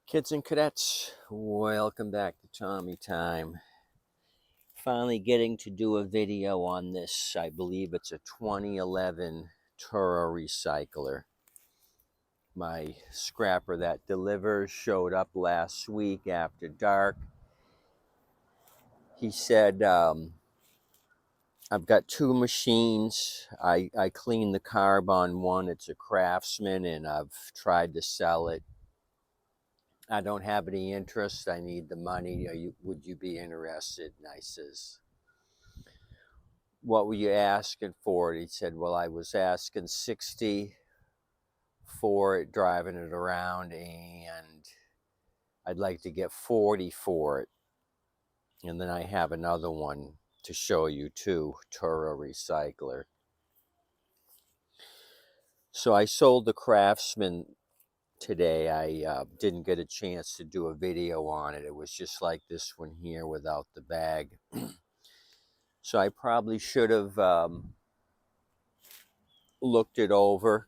Kids and cadets, welcome back to Tommy Time. Finally getting to do a video on this. I believe it's a 2011 Toro Recycler. My scrapper that delivers showed up last week after dark. He said, I've got two machines. I cleaned the carb on one. It's a Craftsman, and I've tried to sell it. I don't have any interest. I need the money. Would you be interested? And I says, what were you asking for it? He said, well, I was asking 60 for it, driving it around, and I'd like to get 40 for it. And then I have another one to show you too, Toro Recycler. So I sold the Craftsman today. I didn't get a chance to do a video on it. It was just like this one here without the bag. So I probably should have looked it over.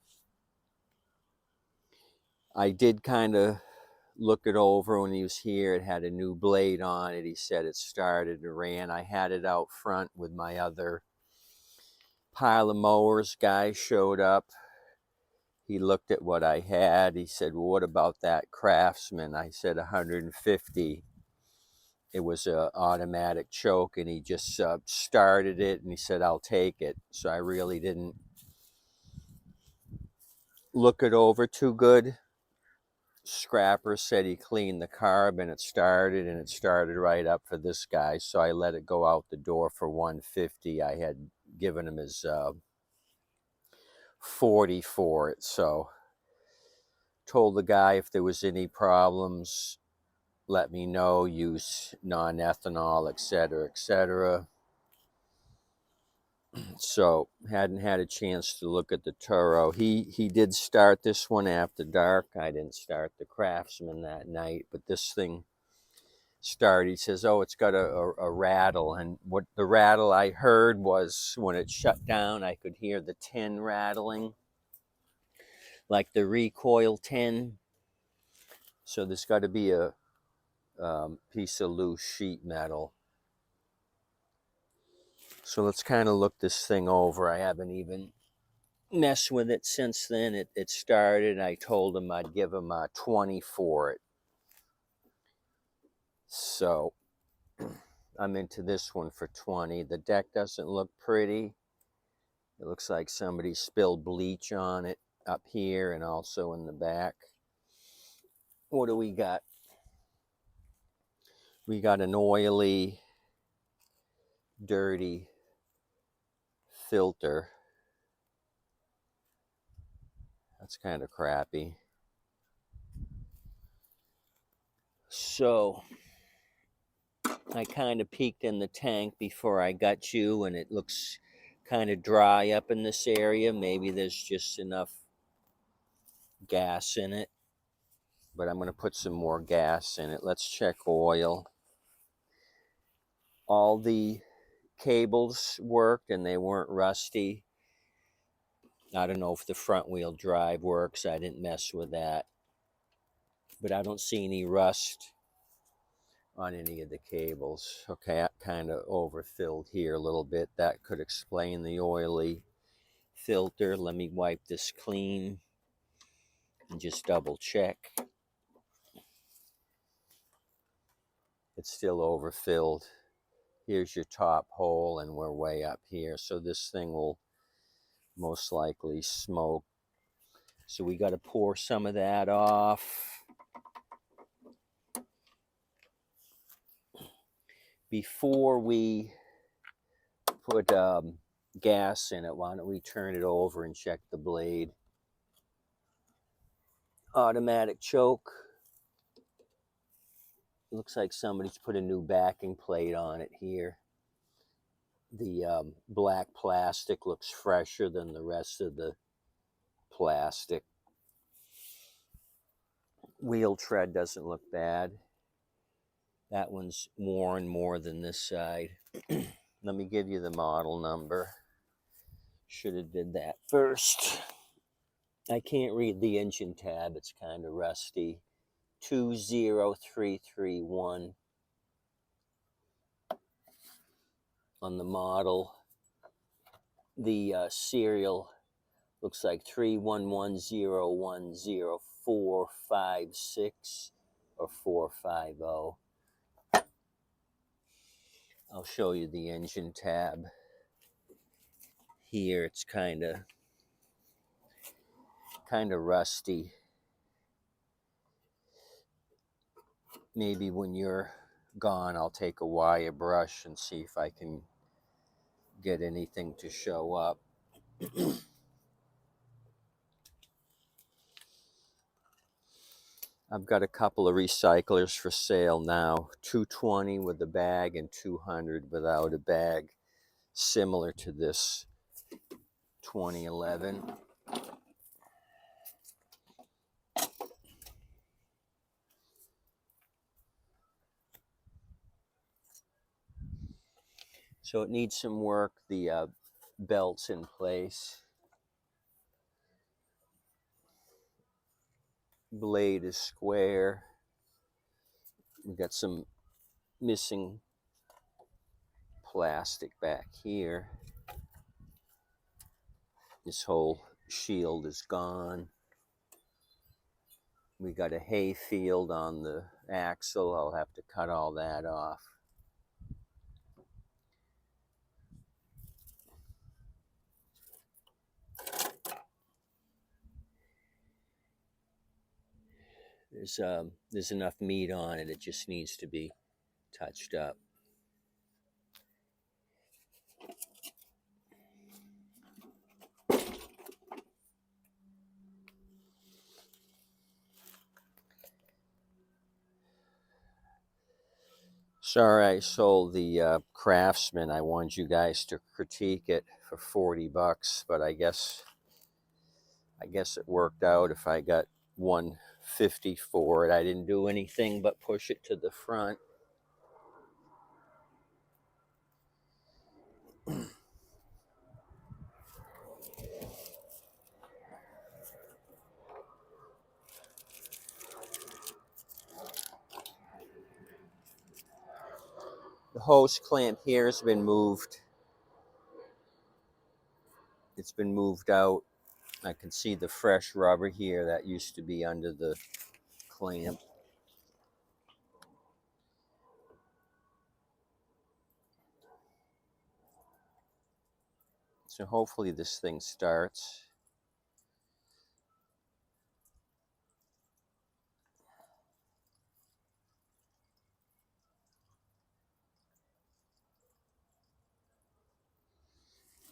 I did kind of look it over when he was here. It had a new blade on it. He said it started and ran. I had it out front with my other pile of mowers. Guy showed up. He looked at what I had. He said, well, what about that Craftsman? I said 150. It was an automatic choke, and he just started it, and he said, I'll take it. So I really didn't look it over too good. Scrapper said he cleaned the carb and it started right up for this guy, so I let it go out the door for 150. I had given him his 40 for it, so told the guy if there was any problems, let me know, use non-ethanol, etc., etc. So hadn't had a chance to look at the Toro. He did start this one after dark. I didn't start the Craftsman that night, but this thing started. He says, oh, it's got a rattle. And what the rattle I heard was when it shut down, I could hear the tin rattling, like the recoil tin. So there's got to be a piece of loose sheet metal. So let's kind of look this thing over. I haven't even messed with it since then. It started. I told him I'd give him 20 for it. So I'm into this one for 20. The deck doesn't look pretty. It looks like somebody spilled bleach on it up here and also in the back. What do we got? We got an oily, dirty filter. That's kind of crappy. So I kind of peeked in the tank before I got you, and it looks kind of dry up in this area. Maybe there's just enough gas in it, but I'm going to put some more gas in it. Let's check oil. All the cables worked and they weren't rusty. I don't know if the front wheel drive works. I didn't mess with that, but I don't see any rust on any of the cables. Okay, I kind of overfilled here a little bit. That could explain the oily filter. Let me wipe this clean and just double check. It's still overfilled. Here's your top hole, and we're way up here, so this thing will most likely smoke. So we got to pour some of that off. Before we put gas in it, why don't we turn it over and check the blade? Automatic choke. Looks like somebody's put a new backing plate on it here. The black plastic looks fresher than the rest of the plastic. Wheel tread doesn't look bad. That one's worn more than this side. Let me give you the model number. Should have did that first. I can't read the engine tab. It's kind of rusty. 20331 on the model. The serial looks like 311010456 or 450. I'll show you the engine tab. Here it's kind of rusty. Maybe when you're gone, I'll take a wire brush and see if I can get anything to show up. I've got a couple of recyclers for sale now, 220 with a bag and 200 without a bag, similar to this 2011. So it needs some work. The belt's in place. Blade is square. We've got some missing plastic back here. This whole shield is gone. We got a hay field on the axle. I'll have to cut all that off. There's enough meat on it. It just needs to be touched up. Sorry, I sold the Craftsman. I wanted you guys to critique it for 40 bucks, but I guess it worked out if I got 150 for it. I didn't do anything but push it to the front. The hose clamp here has been moved. It's been moved out. I can see the fresh rubber here that used to be under the clamp. So hopefully this thing starts.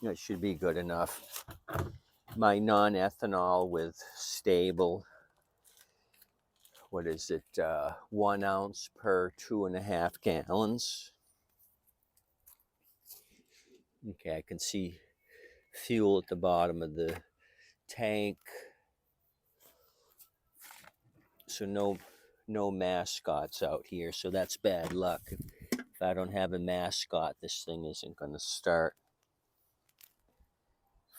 It should be good enough. My non-ethanol with stable, what is it, 1 ounce per 2.5 gallons. Okay, I can see fuel at the bottom of the tank. So no mascots out here, so that's bad luck. If I don't have a mascot, this thing isn't going to start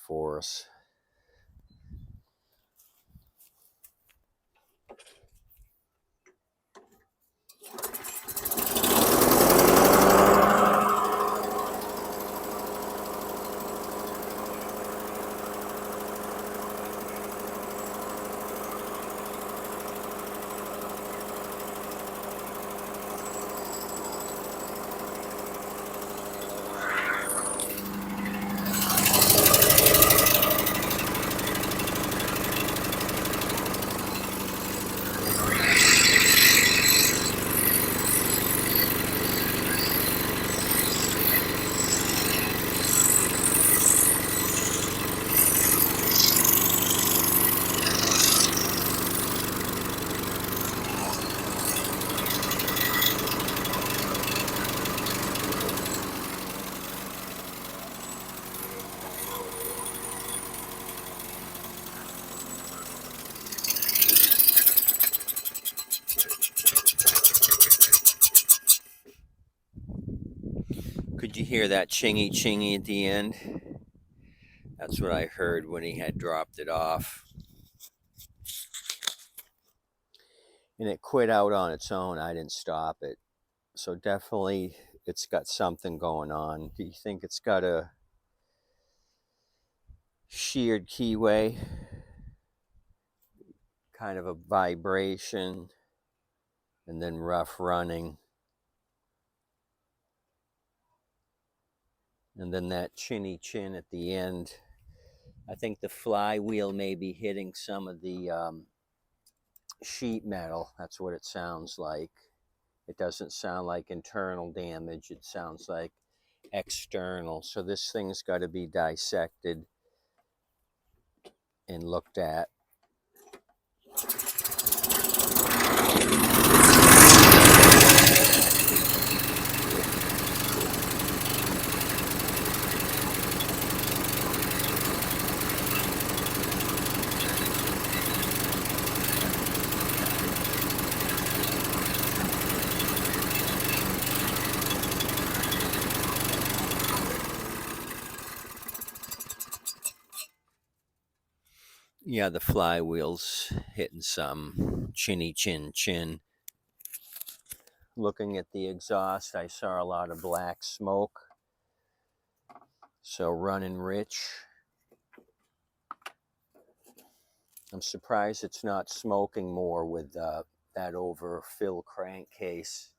for us. Could you hear that chingy chingy at the end? That's what I heard when he had dropped it off. and it quit out on its own. I didn't stop it. So definitely it's got something going on. Do you think it's got a sheared keyway? Kind of a vibration, and then rough running. And then that chinny chin at the end. I think the flywheel may be hitting some of the sheet metal. That's what it sounds like. It doesn't sound like internal damage. It sounds like external. So this thing's got to be dissected and looked at. Yeah, the flywheel's hitting some chinny chin chin. Looking at the exhaust, I saw a lot of black smoke. So running rich. I'm surprised it's not smoking more with that overfill crankcase.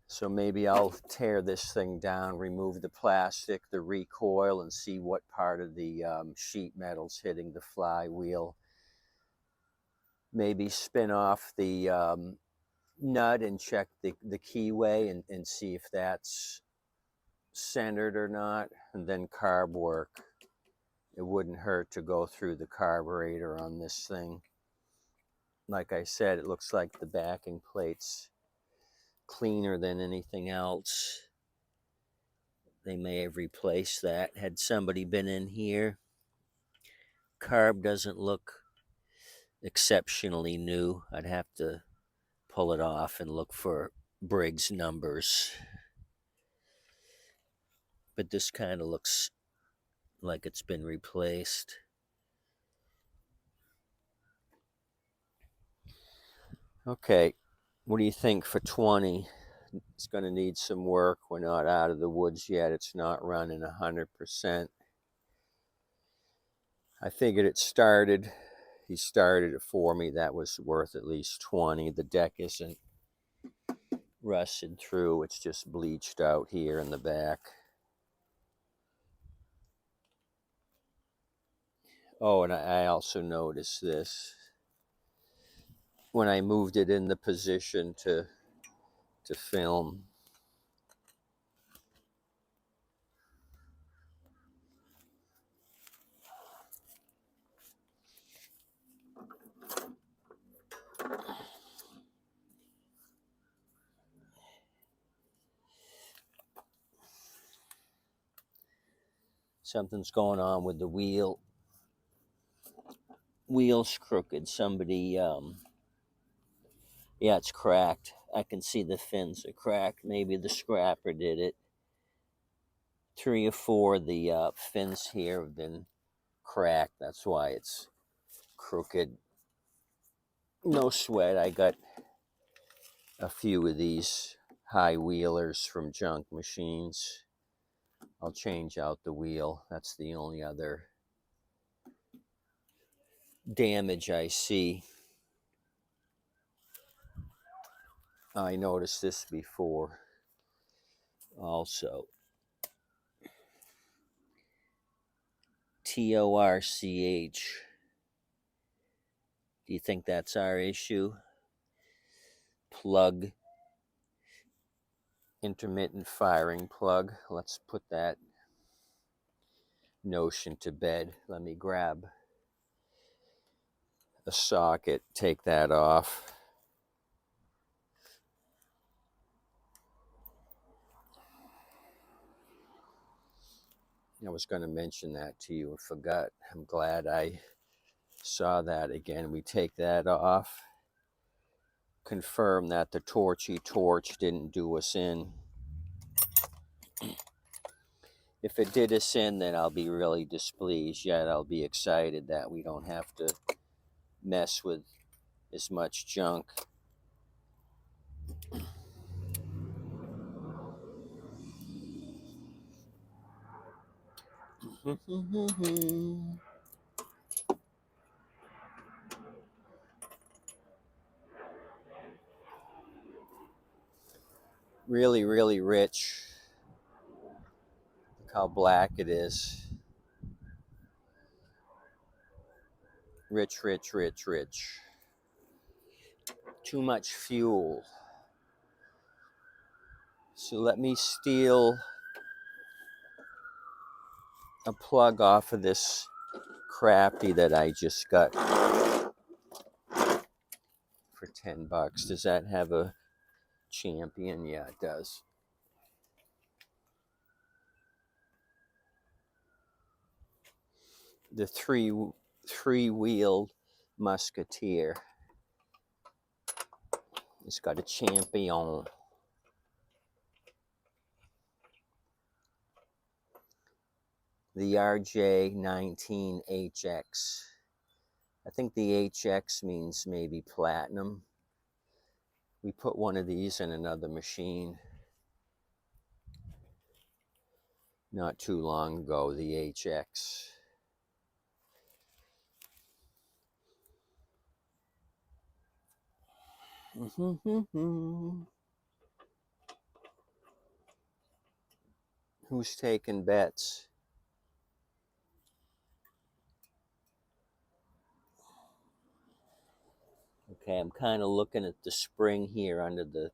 So maybe I'll tear this thing down, remove the plastic, the recoil, and see what part of the sheet metal's hitting the flywheel. Maybe spin off the nut and check the keyway and see if that's centered or not, and then carb work. It wouldn't hurt to go through the carburetor on this thing. Like I said, it looks like the backing plate's cleaner than anything else. They may have replaced that had somebody been in here. Carb doesn't look exceptionally new. I'd have to pull it off and look for Briggs numbers. But this kind of looks like it's been replaced. Okay, what do you think for 20? It's going to need some work. We're not out of the woods yet. It's not running 100%. I figured it started. He started it for me. That was worth at least 20. The deck isn't rusted through. It's just bleached out here in the back. Oh, and I also noticed this. When I moved it in the position to film, something's going on with the wheel. Wheel's crooked. Somebody, yeah, it's cracked. I can see the fins are cracked. Maybe the scrapper did it. 3 or 4 of the fins here have been cracked. That's why it's crooked. No sweat. I got a few of these high wheelers from junk machines. I'll change out the wheel. That's the only other damage I see. I noticed this before also. TORCH. Do you think that's our issue? Plug. Intermittent firing plug. Let's put that notion to bed. Let me grab a socket, take that off. I was going to mention that to you and forgot. I'm glad I saw that again. We take that off. Confirm that the torch didn't do us in. If it did us in, then I'll be really displeased. Yet I'll be excited that we don't have to mess with as much junk. Really, really rich. Look how black it is. Rich, rich, rich, rich. Too much fuel. So let me steal a plug off of this Crafty that I just got for $10. Does that have a champion? Yeah, it does. The three-wheeled musketeer. It's got a champion. The RJ19HX. I think the HX means maybe platinum. We put one of these in another machine not too long ago, the HX. Who's taking bets? Okay, I'm kind of looking at the spring here under the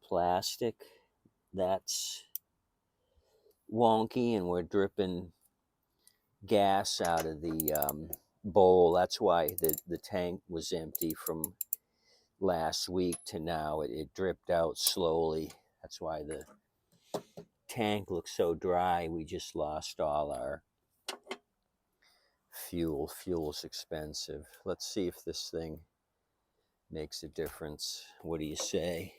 plastic. That's wonky, and we're dripping gas out of the bowl. That's why the tank was empty from last week to now. It dripped out slowly. That's why the tank looks so dry. We just lost all our fuel. Fuel's expensive. Let's see if this thing makes a difference. What do you say?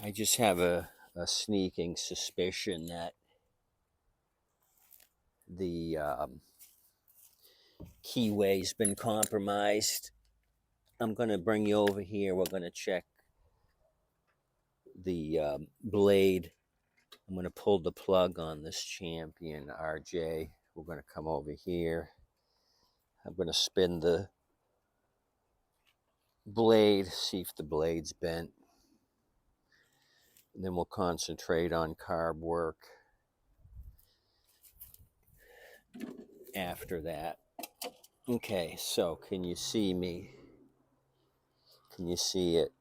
I just have a sneaking suspicion that the keyway's been compromised. I'm going to bring you over here. We're going to check the blade. I'm going to pull the plug on this champion RJ. We're going to come over here. I'm going to spin the blade, see if the blade's bent. And then we'll concentrate on carb work after that. Okay, so can you see me? Can you see it?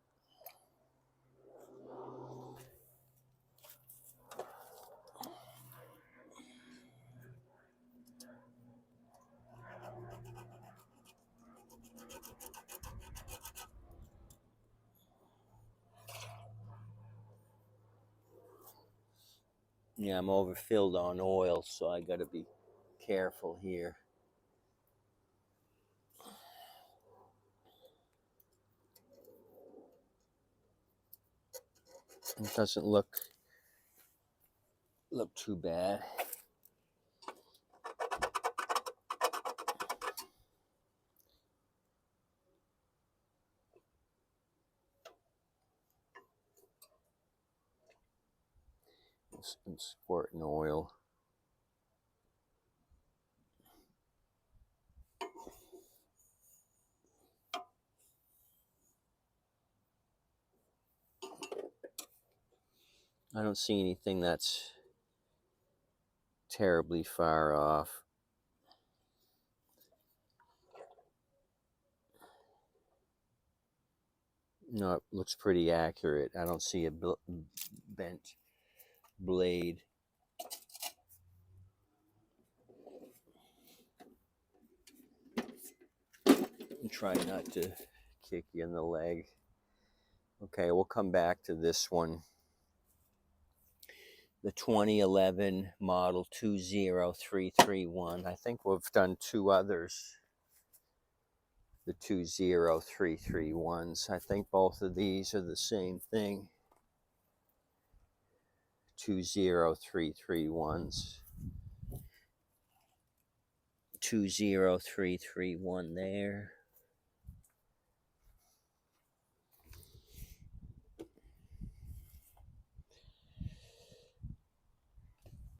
Yeah, I'm overfilled on oil, so I got to be careful here. It doesn't look too bad. I'm squirting oil. I don't see anything that's terribly far off. No, it looks pretty accurate. I don't see a bent blade. Try not to kick you in the leg. Okay, we'll come back to this one. The 2011 model 20331. I think we've done two others. The 20331s. I think both of these are the same thing. 20331s. 20331 there.